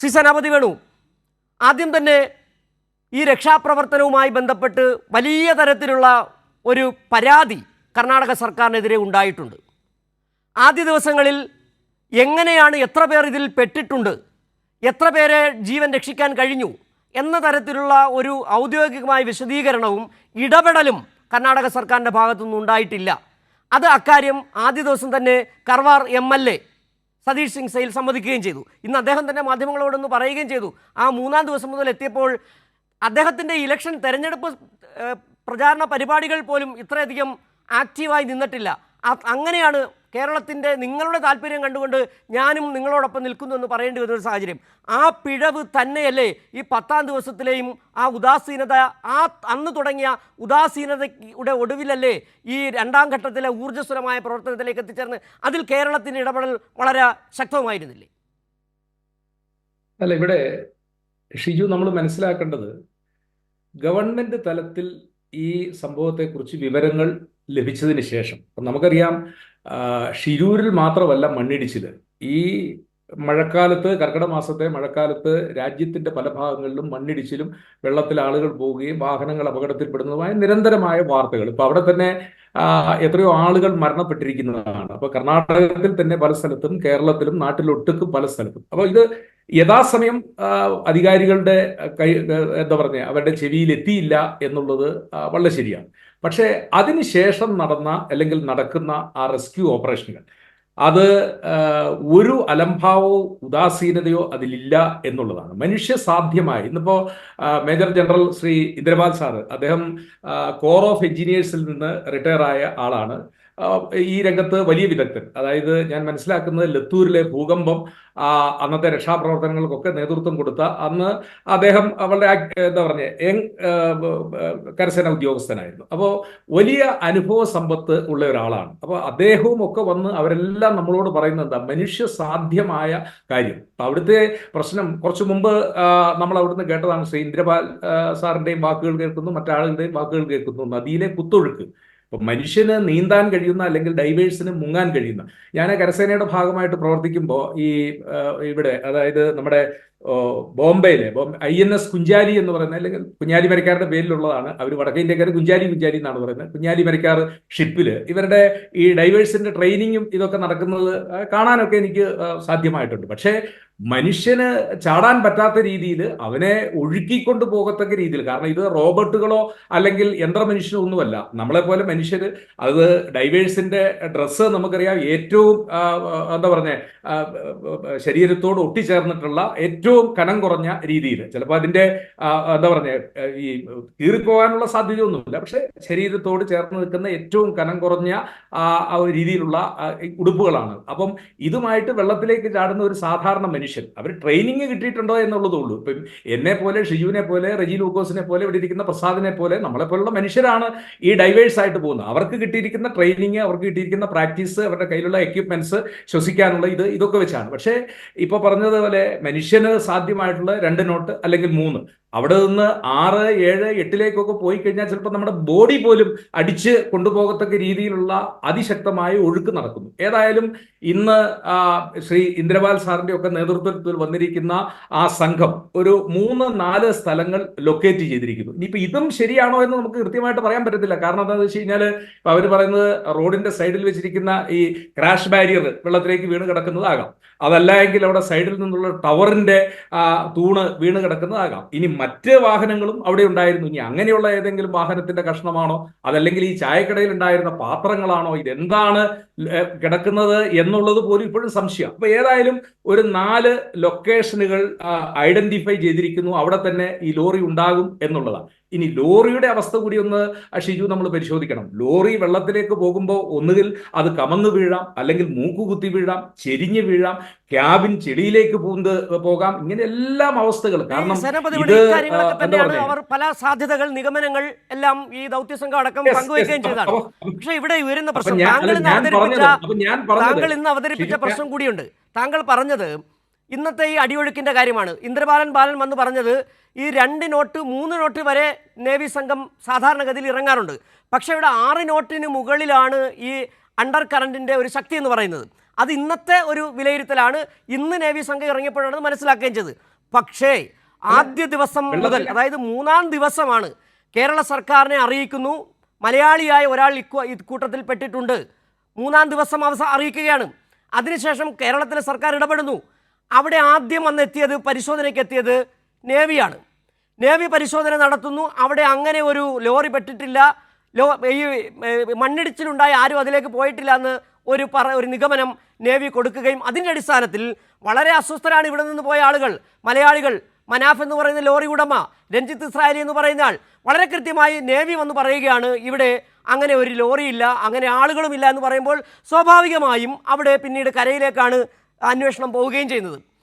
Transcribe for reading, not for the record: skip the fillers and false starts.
C സേനാപതി വേണു, ആദ്യം തന്നെ ഈ രക്ഷാപ്രവർത്തനവുമായി ബന്ധപ്പെട്ട് വലിയ തരത്തിലുള്ള ഒരു പരാതി കർണാടക സർക്കാരിനെതിരെ ഉണ്ടായിട്ടുണ്ട്. ആദ്യ ദിവസങ്ങളിൽ എങ്ങനെയാണ്, എത്ര പേർ ഇതിൽ പെട്ടിട്ടുണ്ട്, എത്ര പേരെ ജീവൻ രക്ഷിക്കാൻ കഴിഞ്ഞു എന്ന തരത്തിലുള്ള ഒരു ഔദ്യോഗികമായ വിശദീകരണവും ഇടപെടലും കർണാടക സർക്കാരിൻ്റെ ഭാഗത്തുനിന്നും ഉണ്ടായിട്ടില്ല. അത് അക്കാര്യം ആദ്യ ദിവസം തന്നെ കർവാർ MLA സതീഷ് സിംഗ് സെയിൽ സമ്മതിക്കുകയും ചെയ്തു. ഇന്ന് അദ്ദേഹം തന്നെ മാധ്യമങ്ങളോടൊന്ന് പറയുകയും ചെയ്തു. ആ മൂന്നാം ദിവസം മുതൽ എത്തിയപ്പോൾ അദ്ദേഹത്തിൻ്റെ ഇലക്ഷൻ തെരഞ്ഞെടുപ്പ് പ്രചാരണ പരിപാടികൾ പോലും ഇത്രയധികം ആക്റ്റീവായി നിന്നിട്ടില്ല. അങ്ങനെയാണ് കേരളത്തിൻ്റെ നിങ്ങളുടെ താല്പര്യം കണ്ടുകൊണ്ട് ഞാനും നിങ്ങളോടൊപ്പം നിൽക്കുന്നു എന്ന് പറയേണ്ടി വരുന്നൊരു സാഹചര്യം. ആ പിഴവ് തന്നെയല്ലേ ഈ 10ാം ദിവസത്തിലെയും ആ ഉദാസീനത, ആ അന്ന് തുടങ്ങിയ ഉദാസീനതയുടെ ഒടുവിലല്ലേ ഈ 2ാം ഘട്ടത്തിലെ ഊർജ്ജസ്വലമായ പ്രവർത്തനത്തിലേക്ക് എത്തിച്ചേർന്ന് അതിൽ കേരളത്തിൻ്റെ ഇടപെടൽ വളരെ ശക്തമായിരുന്നില്ലേ? അല്ല, ഇവിടെ ഷിജു നമ്മൾ മനസ്സിലാക്കേണ്ടത്, ഗവൺമെന്റ് തലത്തിൽ ഈ സംഭവത്തെക്കുറിച്ച് വിവരങ്ങൾ ലഭിച്ചതിന് ശേഷം നമുക്കറിയാം, ഷിരൂരിൽ മാത്രമല്ല മണ്ണിടിച്ചിൽ. ഈ മഴക്കാലത്ത്, കർക്കിടക മാസത്തെ മഴക്കാലത്ത് രാജ്യത്തിന്റെ പല ഭാഗങ്ങളിലും മണ്ണിടിച്ചിലും വെള്ളത്തിൽ ആളുകൾ പോവുകയും വാഹനങ്ങൾ അപകടത്തിൽപ്പെടുന്നതുമായ നിരന്തരമായ വാർത്തകൾ. ഇപ്പൊ അവിടെ തന്നെ എത്രയോ ആളുകൾ മരണപ്പെട്ടിരിക്കുന്നതാണ്. അപ്പൊ കർണാടകത്തിൽ തന്നെ പല സ്ഥലത്തും, കേരളത്തിലും, നാട്ടിലൊട്ടുക്കും പല സ്ഥലത്തും. അപ്പൊ ഇത് യഥാസമയം അധികാരികളുടെ എന്താ പറഞ്ഞ അവരുടെ ചെവിയിൽ എത്തിയില്ല എന്നുള്ളത് വളരെ ശരിയാണ്. പക്ഷേ അതിനുശേഷം നടന്ന അല്ലെങ്കിൽ നടക്കുന്ന ആ റെസ്ക്യൂ ഓപ്പറേഷനുകൾ, അത് ഒരു അലംഭാവോ ഉദാസീനതയോ അതിലില്ല എന്നുള്ളതാണ്. മനുഷ്യസാധ്യമായി ഇന്നിപ്പോ major general Shri Indrapal sir, അദ്ദേഹം കോർ ഓഫ് എഞ്ചിനീയേഴ്സിൽ നിന്ന് റിട്ടയർ ആയ ആളാണ്. ഈ രംഗത്ത് വലിയ വിദഗ്ധൻ. അതായത് ഞാൻ മനസ്സിലാക്കുന്നത്, ലത്തൂരിലെ ഭൂകമ്പം അന്നത്തെ രക്ഷാപ്രവർത്തനങ്ങൾക്കൊക്കെ നേതൃത്വം കൊടുത്ത, അന്ന് അദ്ദേഹം വളരെ എന്താ പറഞ്ഞ കരസേന ഉദ്യോഗസ്ഥനായിരുന്നു. അപ്പോൾ വലിയ അനുഭവ സമ്പത്ത് ഉള്ള ഒരാളാണ്. അപ്പോൾ അദ്ദേഹവും ഒക്കെ വന്ന് അവരെല്ലാം നമ്മളോട് പറയുന്നത് എന്താ, മനുഷ്യ സാധ്യമായ കാര്യം. അവിടുത്തെ പ്രശ്നം കുറച്ചു മുമ്പ് നമ്മൾ അവിടുന്ന് കേട്ടതാണ്. ശ്രീ ഇന്ദ്രപാൽ സാറിന്റെയും വാക്കുകൾ കേൾക്കുന്നു, മറ്റാളുകളുടെയും വാക്കുകൾ കേൾക്കുന്നു. നദിയിലെ കുത്തൊഴുക്ക്. ഇപ്പൊ മനുഷ്യന് നീന്താൻ കഴിയുന്ന അല്ലെങ്കിൽ ഡൈവേഴ്സിന് മുങ്ങാൻ കഴിയുന്ന, ഞാൻ കരസേനയുടെ ഭാഗമായിട്ട് പ്രവർത്തിക്കുമ്പോൾ ഇവിടെ, അതായത് നമ്മുടെ ബോംബെയിലെ INS കുഞ്ചാലി എന്ന് പറയുന്നത്, അല്ലെങ്കിൽ കുഞ്ഞാലി മരക്കാരുടെ പേരിലുള്ളതാണ്. അവർ വടക്കേ ഇന്ത്യക്കാർ കുഞ്ചാലി എന്നാണ് പറയുന്നത്. കുഞ്ഞാലി മരക്കാർ ഷിപ്പിൽ ഇവരുടെ ഈ ഡൈവേഴ്സിന്റെ ട്രെയിനിങ്ങും ഇതൊക്കെ നടക്കുന്നത് കാണാനൊക്കെ എനിക്ക് സാധ്യമായിട്ടുണ്ട്. പക്ഷേ മനുഷ്യന് ചാടാൻ പറ്റാത്ത രീതിയിൽ, അവനെ ഒഴുക്കിക്കൊണ്ട് പോകത്തക്ക രീതിയിൽ, കാരണം ഇത് റോബോട്ടുകളോ അല്ലെങ്കിൽ യന്ത്രമനുഷ്യനോ ഒന്നുമല്ല, നമ്മളെപ്പോലെ മനുഷ്യര്. അത് ഡൈവേഴ്സിന്റെ ഡ്രസ്സ് നമുക്കറിയാം, ഏറ്റവും എന്താ പറഞ്ഞ ശരീരത്തോട് ഒട്ടിച്ചേർന്നിട്ടുള്ള ഏറ്റവും കനം കുറഞ്ഞ രീതിയിൽ, ചിലപ്പോൾ അതിന്റെ എന്താ പറഞ്ഞ ഈ കീറിപ്പോകാനുള്ള സാധ്യതയൊന്നുമില്ല, പക്ഷെ ശരീരത്തോട് ചേർന്ന് നിൽക്കുന്ന ഏറ്റവും കനം കുറഞ്ഞ രീതിയിലുള്ള ഉടുപ്പുകളാണ്. അപ്പം ഇതുമായിട്ട് വെള്ളത്തിലേക്ക് ചാടുന്ന ഒരു സാധാരണ മനുഷ്യൻ, അവർ ട്രെയിനിങ് കിട്ടിയിട്ടുണ്ടോ എന്നുള്ളതേ ഉള്ളൂ. ഇപ്പം എന്നെ പോലെ, ഷിജുവിനെ പോലെ, റെജി ലൂക്കോസിനെ പോലെ, ഇവിടെ ഇരിക്കുന്ന പ്രസാദിനെ പോലെ, നമ്മളെ പോലുള്ള മനുഷ്യരാണ് ഈ ഡൈവേഴ്സ് ആയിട്ട് പോകുന്നത്. അവർക്ക് കിട്ടിയിരിക്കുന്ന ട്രെയിനിങ്, അവർക്ക് കിട്ടിയിരിക്കുന്ന പ്രാക്ടീസ്, അവരുടെ കയ്യിലുള്ള എക്യുപ്മെന്റ്സ്, ശ്വസിക്കാനുള്ള ഇതൊക്കെ വെച്ചാണ്. പക്ഷേ ഇപ്പൊ പറഞ്ഞതുപോലെ മനുഷ്യന് സാധ്യമായിട്ടുള്ള 2 നോട്ട് അല്ലെങ്കിൽ 3, അവിടെ നിന്ന് 6, 7, 8ലേക്കൊക്കെ പോയി കഴിഞ്ഞാൽ ചിലപ്പോൾ നമ്മുടെ ബോഡി പോലും അടിച്ച് കൊണ്ടുപോകത്തക്ക രീതിയിലുള്ള അതിശക്തമായ ഒഴുക്ക് നടക്കുന്നു. ഏതായാലും ഇന്ന് ശ്രീ ഇന്ദ്രപാൽ സാറിന്റെ ഒക്കെ നേതൃത്വത്തിൽ വന്നിരിക്കുന്ന ആ സംഘം ഒരു 3-4 സ്ഥലങ്ങൾ ലൊക്കേറ്റ് ചെയ്തിരിക്കുന്നു. ഇനിയിപ്പോ ഇതും ശരിയാണോ എന്ന് നമുക്ക് കൃത്യമായിട്ട് പറയാൻ പറ്റത്തില്ല. കാരണം എന്താണെന്ന് വെച്ച് കഴിഞ്ഞാൽ, ഇപ്പൊ അവർ പറയുന്നത് റോഡിന്റെ സൈഡിൽ വെച്ചിരിക്കുന്ന ഈ ക്രാഷ് ബാരിയർ വെള്ളത്തിലേക്ക് വീണ് കിടക്കുന്നതാകാം, അതല്ല എങ്കിൽ അവിടെ സൈഡിൽ നിന്നുള്ള ടവറിന്റെ തൂണ് വീണ് കിടക്കുന്നതാകാം. ഇനി മറ്റ് വാഹനങ്ങളും അവിടെ ഉണ്ടായിരുന്നു. ഇനി അങ്ങനെയുള്ള ഏതെങ്കിലും വാഹനത്തിന്റെ കഷ്ണമാണോ, അതല്ലെങ്കിൽ ഈ ചായക്കടയിൽ ഉണ്ടായിരുന്ന പാത്രങ്ങളാണോ, ഇതെന്താണ് കിടക്കുന്നത് എന്നുള്ളത് പോലും ഇപ്പോഴും സംശയം. അപ്പൊ ഏതായാലും ഒരു 4 ലൊക്കേഷനുകൾ ഐഡന്റിഫൈ ചെയ്തിരിക്കുന്നു. അവിടെ തന്നെ ഈ ലോറി ഉണ്ടാകും എന്നുള്ളതാണ്. ഇനി ലോറിയുടെ അവസ്ഥ കൂടി ഒന്ന് ഷിജു നമ്മൾ പരിശോധിക്കണം. ലോറി വെള്ളത്തിലേക്ക് പോകുമ്പോൾ ഒന്നുകിൽ അത് കമന്നു വീഴാം, അല്ലെങ്കിൽ മൂക്കുകുത്തി വീഴാം, ചെരിഞ്ഞു വീഴാം, ക്യാബിൻ ചെളിയിലേക്ക് പോകാം. ഇങ്ങനെ എല്ലാം അവസ്ഥകൾ. കാരണം അവർ പല സാധ്യതകൾ, നിഗമനങ്ങൾ എല്ലാം ഈ ദൗത്യസംഘം അടക്കം പങ്കുവയ്ക്കുകയും ചെയ്തതാണ്. പക്ഷെ ഇവിടെ ഉയരുന്ന പ്രശ്നം, താങ്കൾ ഇന്ന് അവതരിപ്പിച്ച പ്രശ്നം കൂടിയുണ്ട്. താങ്കൾ പറഞ്ഞത് ഇന്നത്തെ ഈ അടിയൊഴുക്കിന്റെ കാര്യമാണ്. ഇന്ദ്രപാലൻ വന്ന് പറഞ്ഞത് ഈ 2 നോട്ട് 3 നോട്ട് വരെ നേവി സംഘം സാധാരണഗതിയിൽ ഇറങ്ങാറുണ്ട്. പക്ഷേ ഇവിടെ 6 നോട്ടിന് മുകളിലാണ് ഈ അണ്ടർ കറണ്ടിൻ്റെ ഒരു ശക്തി എന്ന് പറയുന്നത്. അത് ഇന്നത്തെ ഒരു വിലയിരുത്തലാണ്. ഇന്ന് നേവി സംഘം ഇറങ്ങിയപ്പോഴാണ് മനസ്സിലാക്കുകയും ചെയ്തത്. പക്ഷേ ആദ്യ ദിവസം മുതൽ, അതായത് 3-ാം ദിവസമാണ് കേരള സർക്കാരിനെ അറിയിക്കുന്നു മലയാളിയായ ഒരാൾ ഇക്കൂട്ടത്തിൽ പെട്ടിട്ടുണ്ട്. 3-ാം ദിവസം അറിയിക്കുകയാണ്. അതിനുശേഷം കേരളത്തിലെ സർക്കാർ ഇടപെടുന്നു. അവിടെ ആദ്യം വന്നെത്തിയത്, പരിശോധനയ്ക്ക് എത്തിയത് നേവിയാണ്. നേവി പരിശോധന നടത്തുന്നു. അവിടെ അങ്ങനെ ഒരു ലോറി പെട്ടിട്ടില്ല, ഈ മണ്ണിടിച്ചിലുണ്ടായി ആരും അതിലേക്ക് പോയിട്ടില്ല എന്ന് ഒരു നിഗമനം നേവി കൊടുക്കുകയും അതിൻ്റെ അടിസ്ഥാനത്തിൽ വളരെ അസ്വസ്ഥരാണ് ഇവിടെ നിന്ന് പോയ ആളുകൾ, മലയാളികൾ. മനാഫ് എന്ന് പറയുന്ന ലോറി ഉടമ, രഞ്ജിത്ത് ഇസ്രായേലി എന്ന് പറയുന്ന ആൾ, വളരെ കൃത്യമായി നേവി വന്ന് പറയുകയാണ് ഇവിടെ അങ്ങനെ ഒരു ലോറിയില്ല, അങ്ങനെ ആളുകളുമില്ല എന്ന് പറയുമ്പോൾ സ്വാഭാവികമായും അവിടെ പിന്നീട് കരയിലേക്കാണ് അന്വേഷണം പോവുകയും ചെയ്യുന്നത്.